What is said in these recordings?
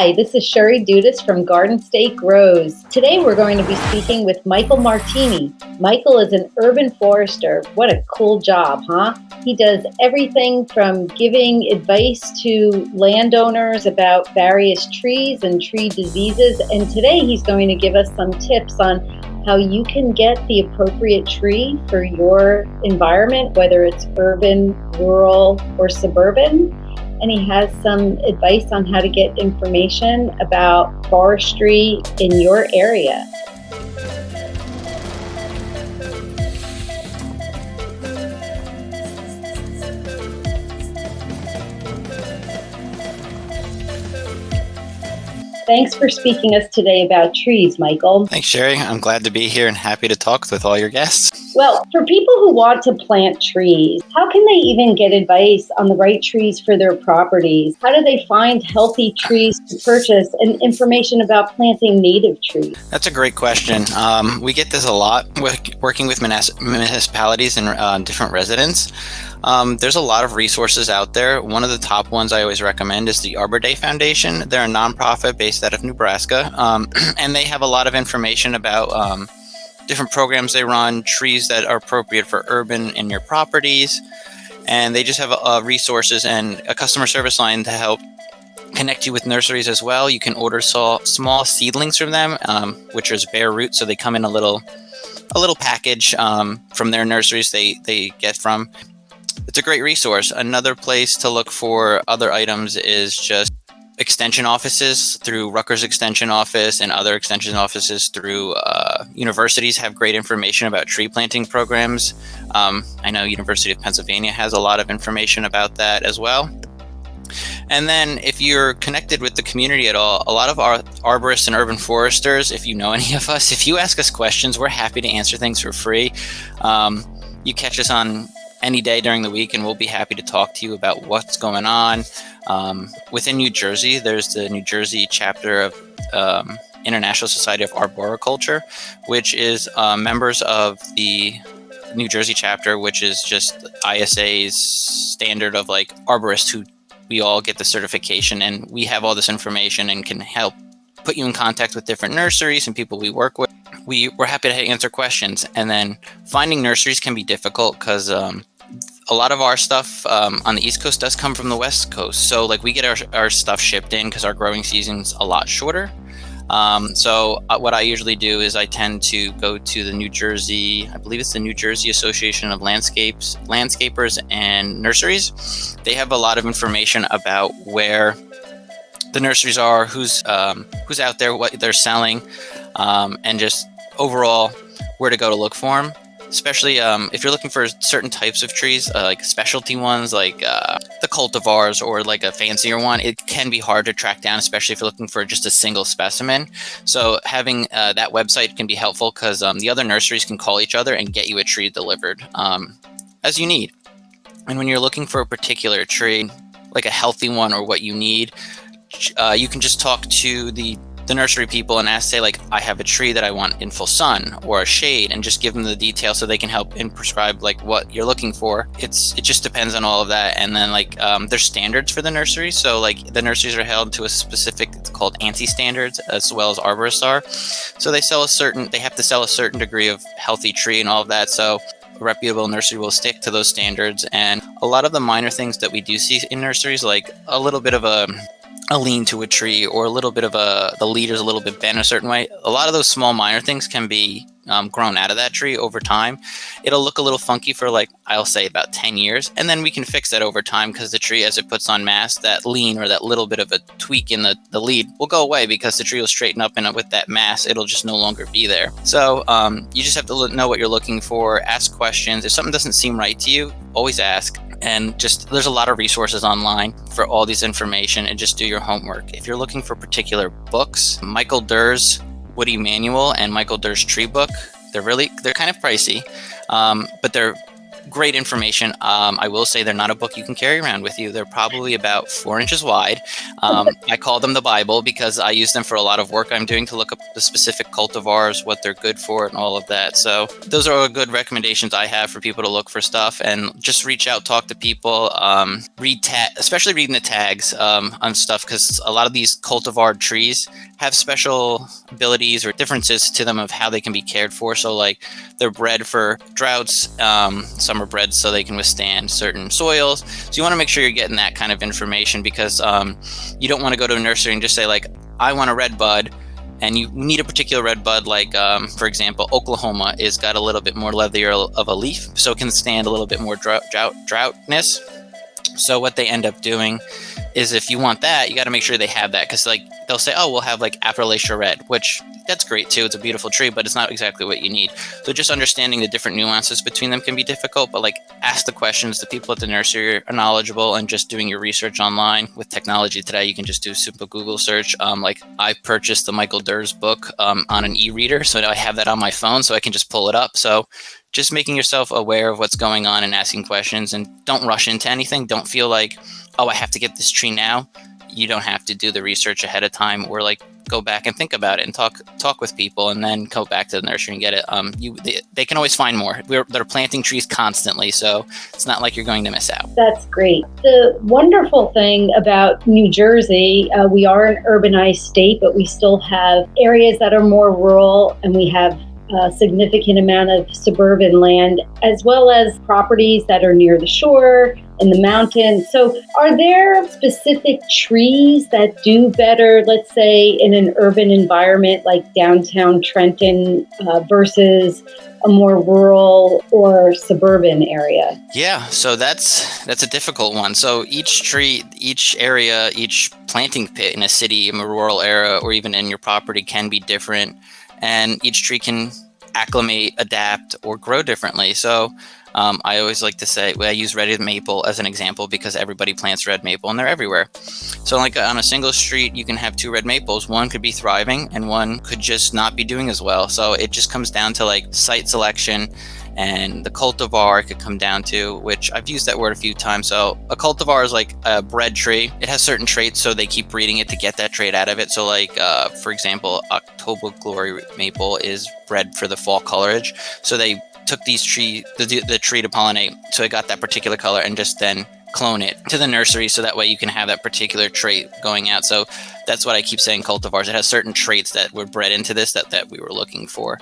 Hi, this is Sherry Dudas from Garden State Grows. Today we're going to be speaking with Michael Martini. Michael is an urban forester. What a cool job, huh? He does everything from giving advice to landowners about various trees and tree diseases. And today he's going to give us some tips on how you can get the appropriate tree for your environment, whether it's urban, rural, or suburban. And he has some advice on how to get information about forestry in your area. Thanks for speaking to us today about trees, Michael. Thanks, Sherry. I'm glad to be here and happy to talk with all your guests. Well, for people who want to plant trees, how can they even get advice on the right trees for their properties? How do they find healthy trees to purchase and information about planting native trees? That's a great question. We get this a lot working with municipalities and different residents. There's a lot of resources out there. One of the top ones I always recommend is the Arbor Day Foundation. They're a nonprofit based out of Nebraska, and they have a lot of information about different programs they run, trees that are appropriate for urban in your properties, and they just have resources and a customer service line to help connect you with nurseries as well. You can order small seedlings from them, which is bare root, so they come in a little package from their nurseries they get from. It's a great resource. Another place to look for other items is just extension offices through Rutgers Extension Office, and other extension offices through universities have great information about tree planting programs. I know University of Pennsylvania has a lot of information about that as well. And then if you're connected with the community at all, a lot of our arborists and urban foresters, if you know any of us, if you ask us questions, we're happy to answer things for free. You catch us on any day during the week, and we'll be happy to talk to you about what's going on. Within New Jersey, there's the New Jersey chapter of International Society of Arboriculture, which is members of the New Jersey chapter, which is just ISA's standard of like arborists who we all get the certification, and we have all this information and can help put you in contact with different nurseries and people we work with. We're happy to answer questions. And then finding nurseries can be difficult because a lot of our stuff on the East Coast does come from the West Coast. So like we get our stuff shipped in because our growing season's a lot shorter. So what I usually do is I tend to go to the New Jersey, I believe it's the New Jersey Association of Landscapers and Nurseries. They have a lot of information about where the nurseries are, who's out there, what they're selling, and just overall where to go to look for them. Especially if you're looking for certain types of trees, like specialty ones, like the cultivars or like a fancier one, it can be hard to track down, especially if you're looking for just a single specimen. So having that website can be helpful because the other nurseries can call each other and get you a tree delivered as you need. And when you're looking for a particular tree, like a healthy one or what you need, you can just talk to the nursery people and ask, say, like, I have a tree that I want in full sun or a shade, and just give them the details so they can help and prescribe like what you're looking for. It just depends on all of that. And then like there's standards for the nursery. So like the nurseries are held to a specific, it's called ANSI standards, as well as arborists are. So they have to sell a certain degree of healthy tree and all of that. So a reputable nursery will stick to those standards. And a lot of the minor things that we do see in nurseries, like a little bit of a lean to a tree, or a little bit of the leader's a little bit bent a certain way. A lot of those small minor things can be grown out of that tree over time. It'll look a little funky for like, I'll say about 10 years. And then we can fix that over time because the tree, as it puts on mass, that lean or that little bit of a tweak in the lead will go away because the tree will straighten up, and with that mass, it'll just no longer be there. So you just have to know what you're looking for, ask questions. If something doesn't seem right to you, always ask. And just, there's a lot of resources online for all these information, and just do your homework. If you're looking for particular books, Michael Durr's Woody Manual and Michael Durr's Tree Book, they're kind of pricey, but they're great information. I will say they're not a book you can carry around with you. They're probably about 4 inches wide. I call them the Bible because I use them for a lot of work I'm doing to look up the specific cultivars, what they're good for, and all of that. So those are good recommendations I have for people to look for stuff, and just reach out, talk to people, especially reading the tags on stuff, because a lot of these cultivar trees have special abilities or differences to them of how they can be cared for. So like they're bred for droughts, some are bred so they can withstand certain soils. So you want to make sure you're getting that kind of information, because you don't want to go to a nursery and just say like, I want a red bud, and you need a particular red bud. Like for example, Oklahoma is got a little bit more leather of a leaf, so it can stand a little bit more droughtness. So what they end up doing is, if you want that, you got to make sure they have that, because like they'll say, oh, we'll have like Appalachia red, which that's great too. It's a beautiful tree, but it's not exactly what you need. So just understanding the different nuances between them can be difficult, but like ask the questions. The people at the nursery are knowledgeable, and just doing your research online. With technology today, you can just do a simple Google search. Like I purchased the Michael Durr's book on an e-reader, so I have that on my phone, so I can just pull it up. So just making yourself aware of what's going on and asking questions, and don't rush into anything. Don't feel like, oh, I have to get this tree now. You don't have to do the research ahead of time, or like go back and think about it and talk with people, and then go back to the nursery and get it. They can always find more. They're planting trees constantly, so it's not like you're going to miss out. That's great. The wonderful thing about New Jersey, we are an urbanized state, but we still have areas that are more rural, and we have a significant amount of suburban land, as well as properties that are near the shore in the mountains. So are there specific trees that do better, let's say, in an urban environment like downtown Trenton versus a more rural or suburban area? Yeah, so that's a difficult one. So each tree, each area, each planting pit in a city, in a rural area, or even in your property can be different. And each tree can acclimate, adapt, or grow differently. So I always like to say, I use red maple as an example, because everybody plants red maple and they're everywhere. So like on a single street, you can have 2 red maples. One could be thriving and one could just not be doing as well. So it just comes down to like site selection, and the cultivar could come down to, which I've used that word a few times. So a cultivar is like a bred tree. It has certain traits, so they keep breeding it to get that trait out of it. So like, for example, October Glory maple is bred for the fall colorage. So they took the tree to pollinate, so it got that particular color, and just then clone it to the nursery, so that way you can have that particular trait going out. So that's what I keep saying, cultivars. It has certain traits that were bred into this that we were looking for.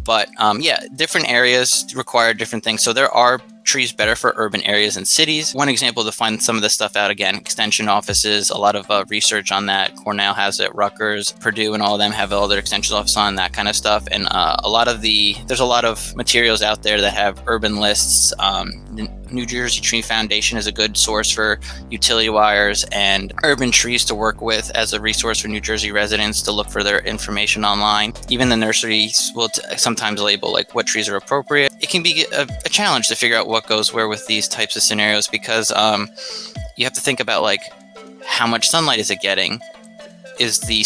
But different areas require different things. So there are trees better for urban areas and cities. One example to find some of this stuff out, again, extension offices, a lot of research on that. Cornell has it, Rutgers, Purdue, and all of them have all their extension offices on that kind of stuff. And there's a lot of materials out there that have urban lists. The New Jersey Tree Foundation is a good source for utility wires and urban trees to work with as a resource for New Jersey residents to look for their information online. Even the nurseries will sometimes label like what trees are appropriate. It can be a challenge to figure out what goes where with these types of scenarios, because you have to think about like how much sunlight is it getting? Is the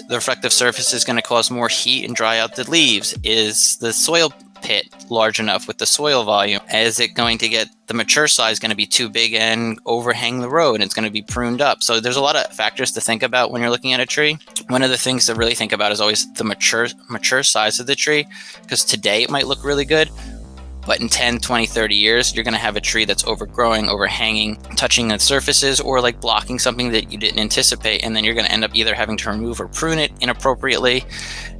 reflective surface is going to cause more heat and dry out the leaves? Is the soil pit large enough with the soil volume? Is it going to get the mature size going to be too big and overhang the road, and it's going to be pruned up? So there's a lot of factors to think about when you're looking at a tree. One of the things to really think about is always the mature size of the tree, because today it might look really good, but in 10, 20, 30 years, you're going to have a tree that's overgrowing, overhanging, touching the surfaces, or like blocking something that you didn't anticipate. And then you're going to end up either having to remove or prune it inappropriately,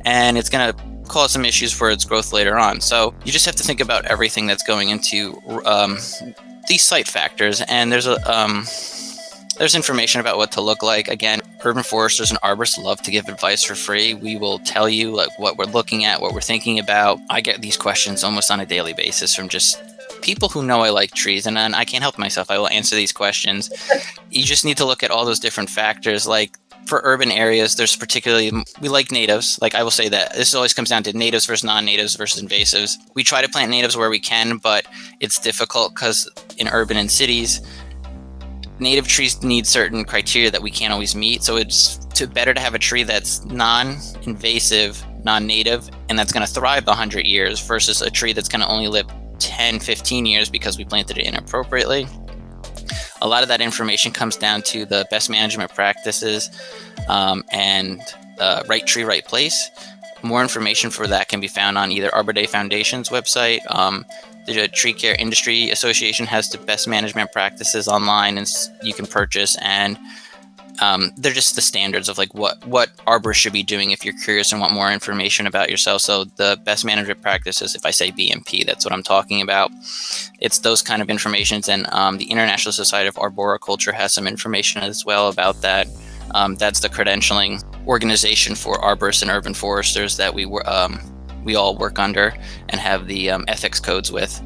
and it's going to cause some issues for its growth later on. So you just have to think about everything that's going into these site factors. And there's information about what to look like. Again, urban foresters and arborists love to give advice for free. We will tell you like what we're looking at, what we're thinking about. I get these questions almost on a daily basis from just people who know I like trees, and then I can't help myself. I will answer these questions. You just need to look at all those different factors. Like for urban areas, we like natives. Like I will say that this always comes down to natives versus non-natives versus invasives. We try to plant natives where we can, but it's difficult because in urban and cities, native trees need certain criteria that we can't always meet. So it's better to have a tree that's non-invasive, non-native, and that's going to thrive 100 years versus a tree that's going to only live 10, 15 years because we planted it inappropriately. A lot of that information comes down to the best management practices and right tree, right place. More information for that can be found on either Arbor Day Foundation's website. The Tree Care Industry Association has the best management practices online, and you can purchase. And they're just the standards of like what arborists should be doing if you're curious and want more information about yourself. So the best management practices, if I say BMP, that's what I'm talking about. It's those kind of informations. And the International Society of Arboriculture has some information as well about that. That's the credentialing organization for arborists and urban foresters that we all work under and have the ethics codes with.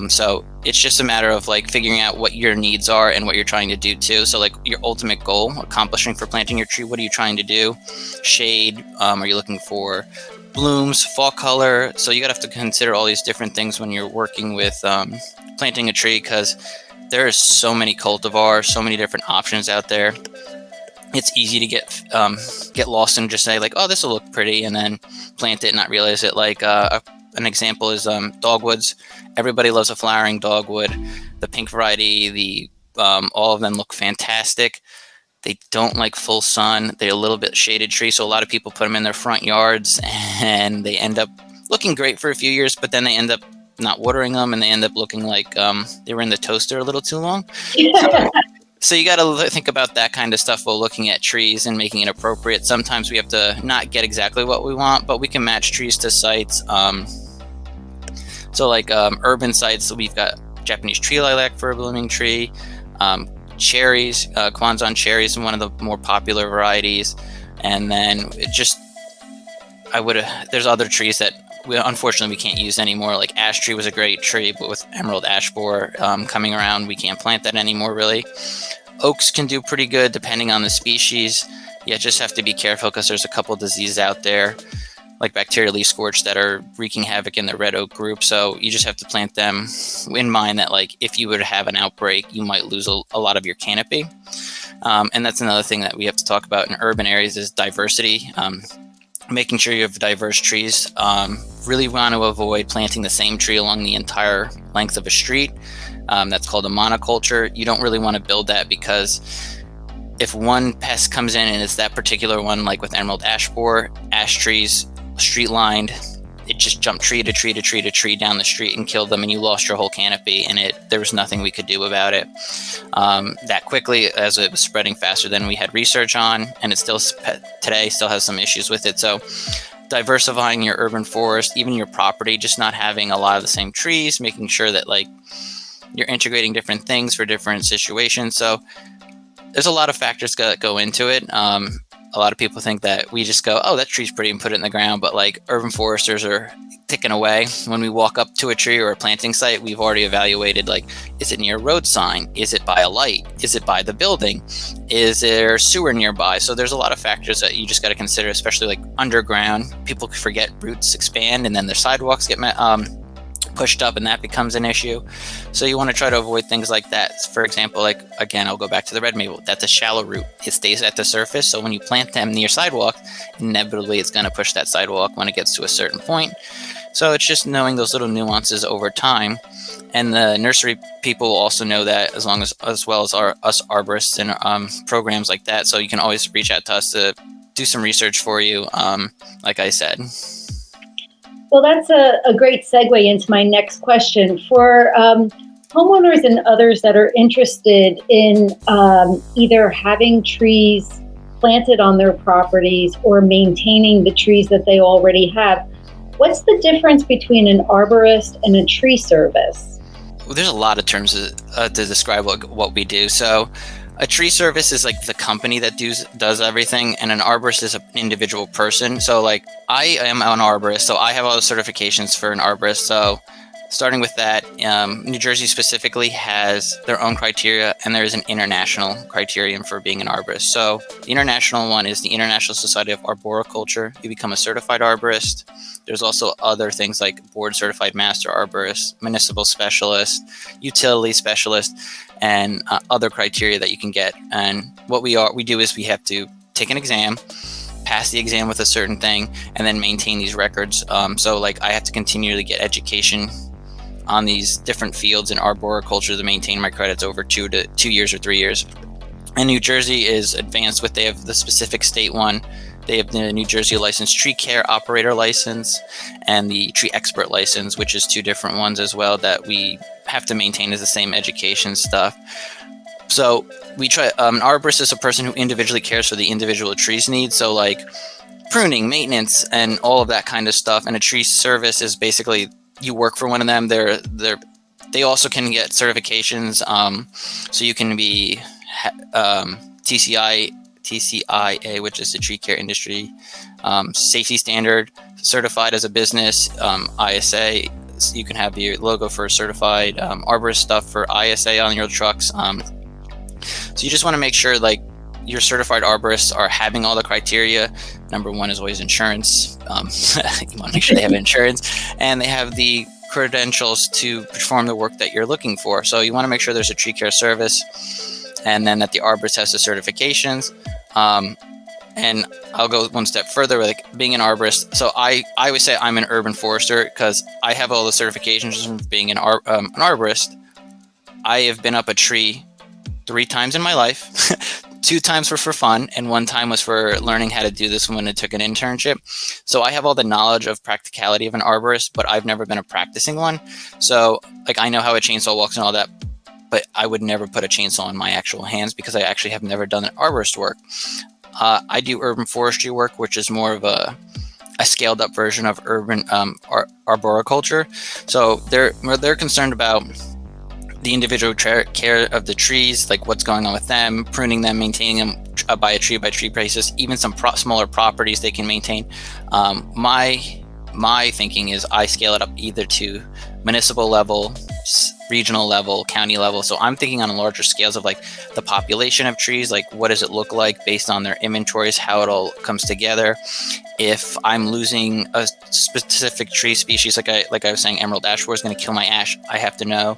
So it's just a matter of like figuring out what your needs are and what you're trying to do too. So like your ultimate goal, accomplishing for planting your tree, what are you trying to do? Shade, are you looking for blooms, fall color? So you gotta have to consider all these different things when you're working with planting a tree, because there are so many cultivars, so many different options out there. It's easy to get lost and just say like, oh, this will look pretty, and then plant it and not realize it. Like an example is dogwoods. Everybody loves a flowering dogwood. The pink variety, all of them look fantastic. They don't like full sun. They're a little bit shaded tree, so a lot of people put them in their front yards, and they end up looking great for a few years, but then they end up not watering them, and they end up looking like they were in the toaster a little too long. So you got to think about that kind of stuff while looking at trees and making it appropriate. Sometimes we have to not get exactly what we want, but we can match trees to sites. So like urban sites, we've got Japanese tree lilac for a blooming tree, cherries, Kwanzan cherries, one of the more popular varieties. And then there's other trees that unfortunately we can't use anymore. Like ash tree was a great tree, but with emerald ash borer coming around, we can't plant that anymore really. Oaks can do pretty good depending on the species. You just have to be careful because there's a couple diseases out there like bacterial leaf scorch that are wreaking havoc in the red oak group. So you just have to plant them in mind that like if you were to have an outbreak, you might lose a lot of your canopy. And that's another thing that we have to talk about in urban areas is diversity. Making sure you have diverse trees. Really want to avoid planting the same tree along the entire length of a street. That's called a monoculture. You don't really want to build that because if one pest comes in and it's that particular one, like with emerald ash borer, ash trees, street lined, it just jumped tree to tree to tree to tree down the street and killed them, and you lost your whole canopy, and there was nothing we could do about it that quickly, as it was spreading faster than we had research on, and it still today still has some issues with it. So diversifying your urban forest, even your property, just not having a lot of the same trees, making sure that like you're integrating different things for different situations. So there's a lot of factors that go into it. A lot of people think that we just go, oh, that tree's pretty, and put it in the ground. But like urban foresters are ticking away. When we walk up to a tree or a planting site, we've already evaluated, like, is it near a road sign? Is it by a light? Is it by the building? Is there sewer nearby? So there's a lot of factors that you just got to consider, especially like underground. People forget roots expand and then their sidewalks get pushed up, and that becomes an issue. So you want to try to avoid things like that. For example, like again, I'll go back to the red maple. That's a shallow root. It stays at the surface. So when you plant them near sidewalk, inevitably it's going to push that sidewalk when it gets to a certain point. So it's just knowing those little nuances over time. And the nursery people also know that as well as us arborists and programs like that. So you can always reach out to us to do some research for you, like I said. Well, that's a great segue into my next question. For homeowners and others that are interested in either having trees planted on their properties or maintaining the trees that they already have, what's the difference between an arborist and a tree service? Well, there's a lot of terms to describe what we do. So a tree service is like the company that does everything, and an arborist is an individual person. So like I am an arborist, so I have all the certifications for an arborist. So starting with that, New Jersey specifically has their own criteria, and there is an international criterion for being an arborist. So the international one is the International Society of Arboriculture. You become a certified arborist. There's also other things like board certified master arborist, municipal specialist, utility specialist, and other criteria that you can get. And what we do is we have to take an exam, pass the exam with a certain thing, and then maintain these records. So like I have to continually get education on these different fields in arboriculture to maintain my credits over 2 years or 3 years. And New Jersey is advanced with, they have the specific state one. They have the New Jersey licensed tree care operator license and the tree expert license, which is 2 different ones as well that we have to maintain as the same education stuff. So we try, an arborist is a person who individually cares for the individual tree's needs. So like pruning, maintenance, and all of that kind of stuff. And a tree service is basically you work for one of them. They also can get certifications. So you can be TCIA, which is the tree care industry safety standard, certified as a business. ISA, so you can have your logo for certified arborist stuff for ISA on your trucks. So you just want to make sure like your certified arborists are having all the criteria. Number one is always insurance. You want to make sure they have insurance and they have the credentials to perform the work that you're looking for. So you want to make sure there's a tree care service, and then that the arborist has the certifications. And I'll go one step further, like being an arborist. So I always say I'm an urban forester because I have all the certifications from being an arborist. I have been up a tree 3 times in my life. 2 times were for fun, and 1 time was for learning how to do this when I took an internship. So I have all the knowledge of practicality of an arborist, but I've never been a practicing one. So like I know how a chainsaw walks and all that, but I would never put a chainsaw in my actual hands because I actually have never done an arborist work. I do urban forestry work, which is more of a scaled up version of urban arboriculture. So they're concerned about the individual care of the trees, like what's going on with them, pruning them, maintaining them by a tree basis, even some smaller properties they can maintain. My thinking is I scale it up either to municipal level, regional level, county level. So I'm thinking on larger scales of like the population of trees, like what does it look like based on their inventories, how it all comes together. If I'm losing a specific tree species, like I was saying, emerald ash borer is going to kill my ash, I have to know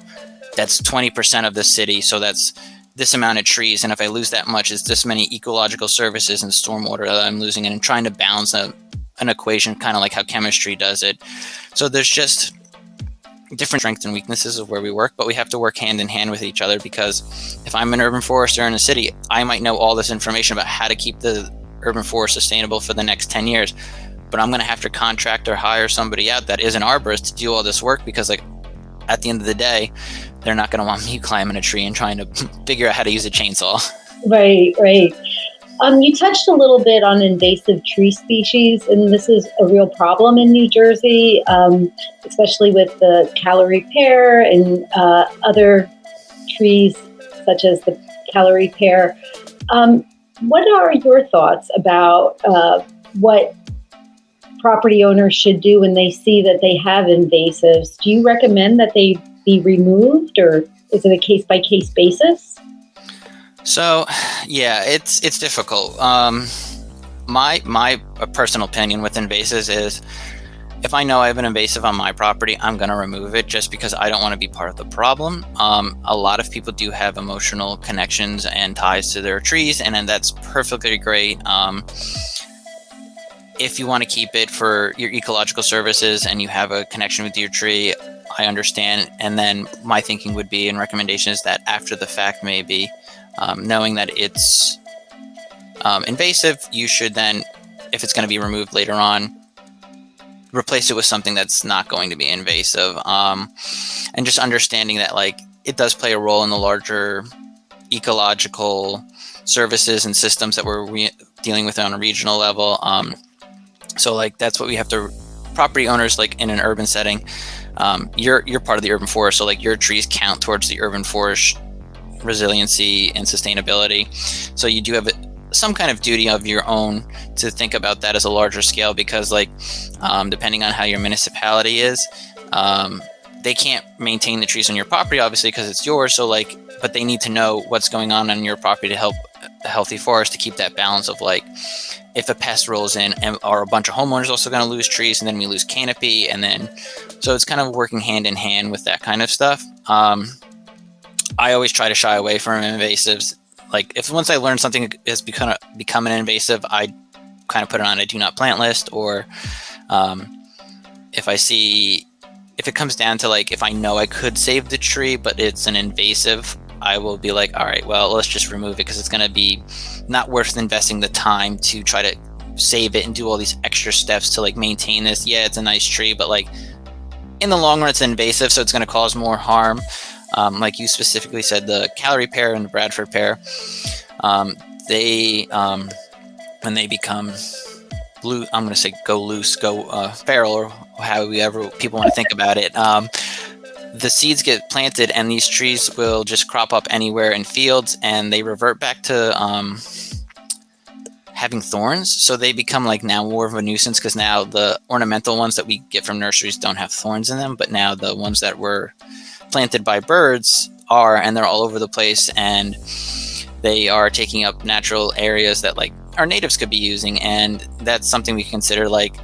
that's 20% of the city. So that's this amount of trees. And if I lose that much, it's this many ecological services and stormwater that I'm losing. And I'm trying to balance an equation, kind of like how chemistry does it. So there's just different strengths and weaknesses of where we work, but we have to work hand in hand with each other, because if I'm an urban forester in a city, I might know all this information about how to keep the urban forest sustainable for the next 10 years, but I'm going to have to contract or hire somebody out that is an arborist to do all this work, because like at the end of the day, they're not going to want me climbing a tree and trying to figure out how to use a chainsaw. Right. You touched a little bit on invasive tree species, and this is a real problem in New Jersey, especially with the calorie pear and other trees such as the calorie pear. What are your thoughts about what property owners should do when they see that they have invasives? Do you recommend that they be removed, or is it a case-by-case basis? So, yeah, it's difficult. My personal opinion with invasives is, if I know I have an invasive on my property, I'm going to remove it just because I don't want to be part of the problem. A lot of people do have emotional connections and ties to their trees, and that's perfectly great. If you want to keep it for your ecological services and you have a connection with your tree, I understand. And then my thinking would be, and recommendation is that after the fact, maybe knowing that it's invasive, you should then, if it's going to be removed later on, replace it with something that's not going to be invasive. And just understanding that like it does play a role in the larger ecological services and systems that we're dealing with on a regional level. So like that's what we have to, property owners, like in an urban setting, you're part of the urban forest, so like your trees count towards the urban forest resiliency and sustainability. So you do have some kind of duty of your own to think about that as a larger scale, because like depending on how your municipality is, they can't maintain the trees on your property obviously because it's yours. So like, but they need to know what's going on your property to help a healthy forest, to keep that balance of like, if a pest rolls in, and are a bunch of homeowners also going to lose trees, and then we lose canopy, and then so it's kind of working hand in hand with that kind of stuff. I always try to shy away from invasives. Like if once I learn something has become an invasive, I kind of put it on a do not plant list, or if if it comes down to like, if I know I could save the tree, but it's an invasive, I will be like, all right, well, let's just remove it because it's going to be not worth investing the time to try to save it and do all these extra steps to like maintain this. Yeah, it's a nice tree, but like in the long run, it's invasive, so it's going to cause more harm. Like you specifically said, the Callery pear and the Bradford pear, they when they become blue, I'm going to say go loose, go feral, or however people want to think about it. The seeds get planted, and these trees will just crop up anywhere in fields, and they revert back to having thorns. So they become like now more of a nuisance because now the ornamental ones that we get from nurseries don't have thorns in them, but now the ones that were planted by birds are, and they're all over the place, and they are taking up natural areas that like our natives could be using. And that's something we consider like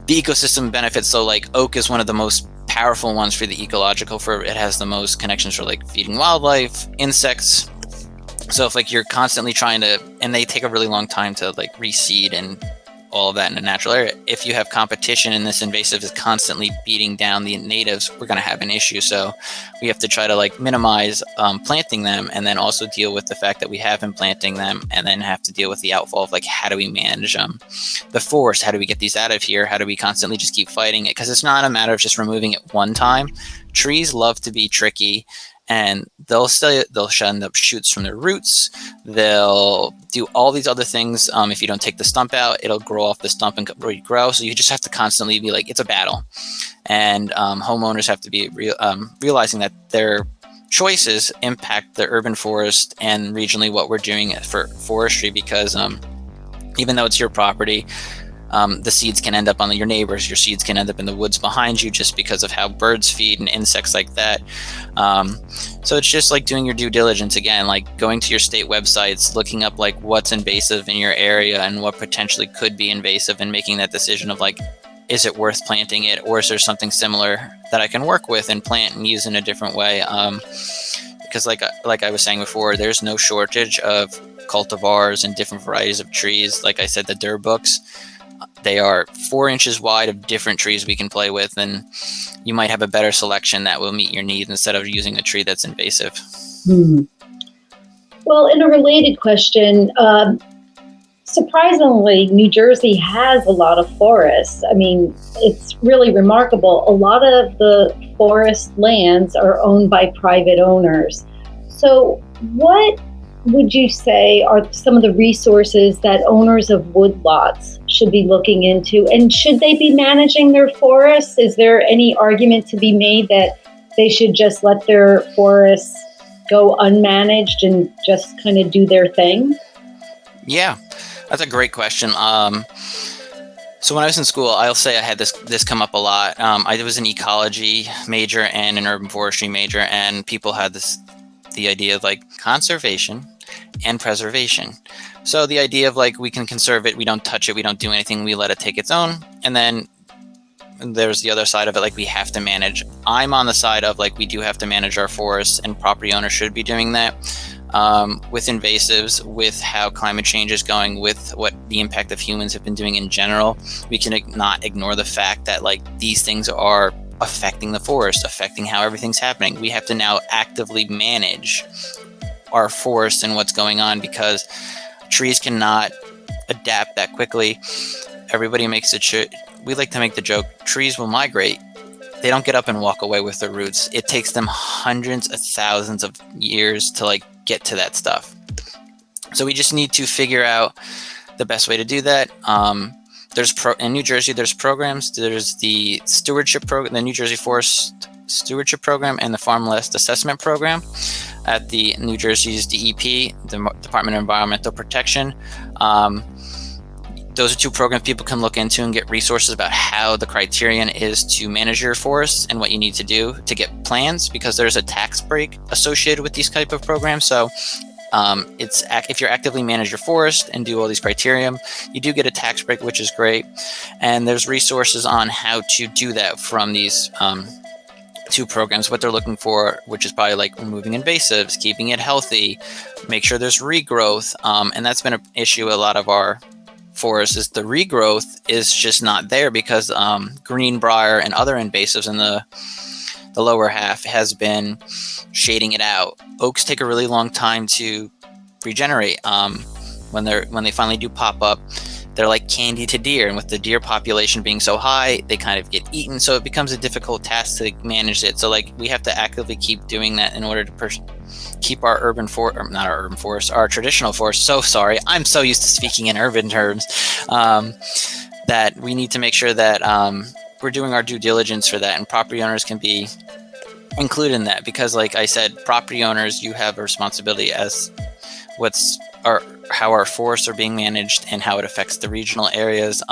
the ecosystem benefits. So like oak is one of the most powerful ones for the ecological, for it has the most connections for like feeding wildlife, insects. So if like you're constantly trying to, and they take a really long time to like reseed and all of that in a natural area. If you have competition and this invasive is constantly beating down the natives, we're going to have an issue. So we have to try to like minimize planting them, and then also deal with the fact that we have been planting them, and then have to deal with the outfall of like, how do we manage the forest? How do we get these out of here? How do we constantly just keep fighting it? Because it's not a matter of just removing it one time. Trees love to be tricky, and they'll send up shoots from their roots. They'll do all these other things. If you don't take the stump out, it'll grow off the stump and regrow. So you just have to constantly be like, it's a battle. And homeowners have to be realizing that their choices impact the urban forest and regionally what we're doing for forestry, because even though it's your property, the seeds can end up on your neighbors. Your seeds can end up in the woods behind you just because of how birds feed and insects like that. So it's just like doing your due diligence again, like going to your state websites, looking up like what's invasive in your area and what potentially could be invasive, and making that decision of like, is it worth planting it, or is there something similar that I can work with and plant and use in a different way? Because like I was saying before, there's no shortage of cultivars and different varieties of trees. Like I said, the Dur books, they are 4 inches wide of different trees we can play with, and you might have a better selection that will meet your needs instead of using a tree that's invasive. Well, in a related question, surprisingly, New Jersey has a lot of forests. I mean, it's really remarkable. A lot of the forest lands are owned by private owners. So what would you say are some of the resources that owners of woodlots should be looking into? And should they be managing their forests? Is there any argument to be made that they should just let their forests go unmanaged and just kind of do their thing? Yeah, that's a great question. So when I was in school, I'll say I had this come up a lot. I was an ecology major and an urban forestry major, and people had the idea of like conservation and preservation. So the idea of like, we can conserve it, we don't touch it, we don't do anything, we let it take its own. And then there's the other side of it, like we have to manage. I'm on the side of like, we do have to manage our forests, and property owners should be doing that. With invasives, with how climate change is going, with what the impact of humans have been doing in general, we can not ignore the fact that like these things are affecting the forest, affecting how everything's happening. We have to now actively manage our forest and what's going on, because trees cannot adapt that quickly. Everybody makes we like to make the joke, trees will migrate. They don't get up and walk away with their roots. It takes them hundreds of thousands of years to like get to that stuff. So we just need to figure out the best way to do that. In New Jersey, there's programs. There's the stewardship program, the New Jersey Forest Stewardship Program, and the Farmland Assessment Program at the New Jersey's DEP, the Department of Environmental Protection. Those are 2 programs people can look into and get resources about how the criterion is to manage your forests and what you need to do to get plans, because there's a tax break associated with these type of programs. So if you're actively manage your forest and do all these criteria, you do get a tax break, which is great. And there's resources on how to do that from these 2 programs, what they're looking for, which is probably like removing invasives, keeping it healthy, make sure there's regrowth. And that's been an issue a lot of our forest is the regrowth is just not there because greenbrier and other invasives in the lower half has been shading it out. Oaks take a really long time to regenerate. When they finally do pop up, they're like candy to deer, and with the deer population being so high, they kind of get eaten. So it becomes a difficult task to manage it. So like we have to actively keep doing that in order to keep our our traditional forest. So sorry, I'm so used to speaking in urban terms that we need to make sure that we're doing our due diligence for that, and property owners can be included in that because, like I said, property owners, you have a responsibility as how our forests are being managed and how it affects the regional areas.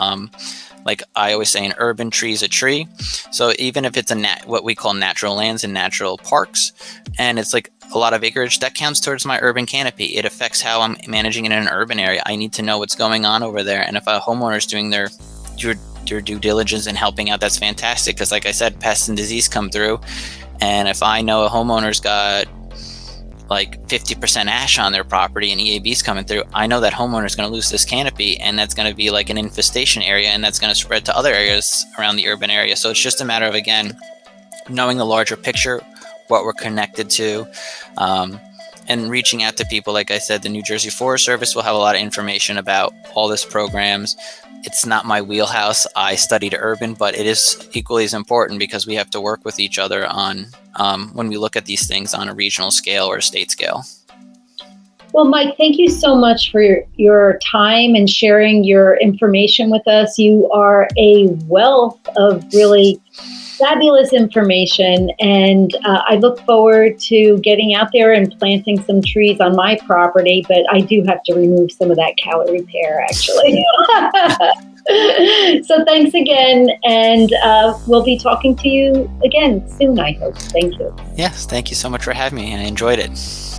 Like I always say, an urban tree is a tree. So even if it's what we call natural lands and natural parks, and it's like a lot of acreage, that counts towards my urban canopy. It affects how I'm managing it in an urban area. I need to know what's going on over there. And if a homeowner is doing their due diligence and helping out, that's fantastic. Because like I said, pests and disease come through. And if I know a homeowner's got like 50% ash on their property and EAB's coming through, I know that homeowner is going to lose this canopy, and that's going to be like an infestation area, and that's going to spread to other areas around the urban area. So it's just a matter of, again, knowing the larger picture, what we're connected to, and reaching out to people. Like I said, the New Jersey Forest Service will have a lot of information about all this programs. It's not my wheelhouse. I studied urban, but it is equally as important because we have to work with each other on when we look at these things on a regional scale or a state scale. Well, Mike, thank you so much for your time and sharing your information with us. You are a wealth of really fabulous information, and I look forward to getting out there and planting some trees on my property, but I do have to remove some of that calorie pear, actually. So thanks again, and we'll be talking to you again soon, I hope. Thank you. Yes, thank you so much for having me. I enjoyed it.